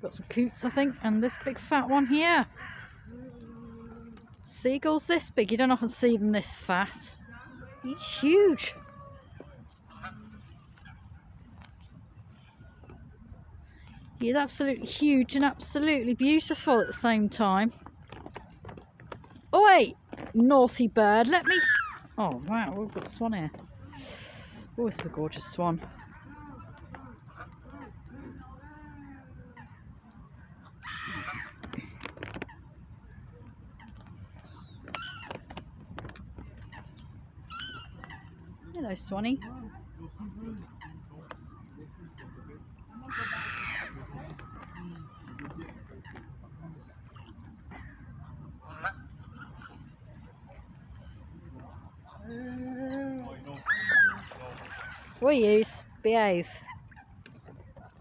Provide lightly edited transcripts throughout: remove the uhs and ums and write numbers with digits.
Got some coots, I think, and this big fat one here. Seagulls this big, you don't often see them this fat. He's huge. He's absolutely huge and absolutely beautiful at the same time. Oh wait, naughty bird, let me... Oh wow, we've got a swan here. Oh, it's a gorgeous swan. Hello, Swanee. We use behave.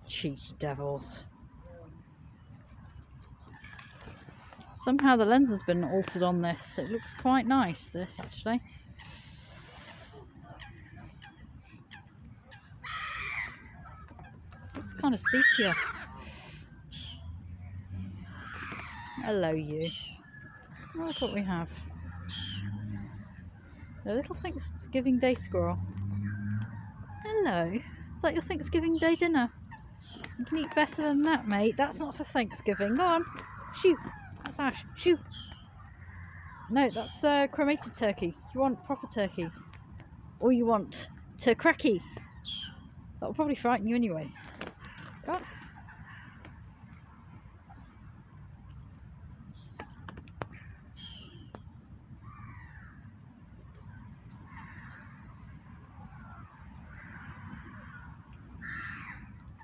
Cheeky devils. Somehow the lens has been altered on this. It looks quite nice, this actually. It's kind of sepia. Hello, you. Oh, look what we have. A little Thanksgiving Day squirrel. Hello. Is that your Thanksgiving Day dinner? You can eat better than that, mate. That's not for Thanksgiving. Go on. Shoot. That's Ash. Shoot. No, that's cremated turkey. You want proper turkey. Or you want turkey. That'll probably frighten you anyway. Go on.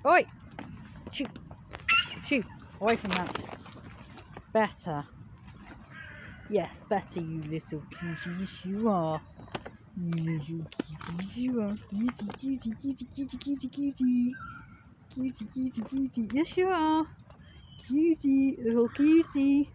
Oi! Shoot! Shoot! Away from that. Better. Yes, better, you little cutie. Yes, you are. You little cutie. You are. Cutie, cutie, cutie, cutie, cutie. Cutie, cutie, cutie. Yes, you are. Cutie, little cutie.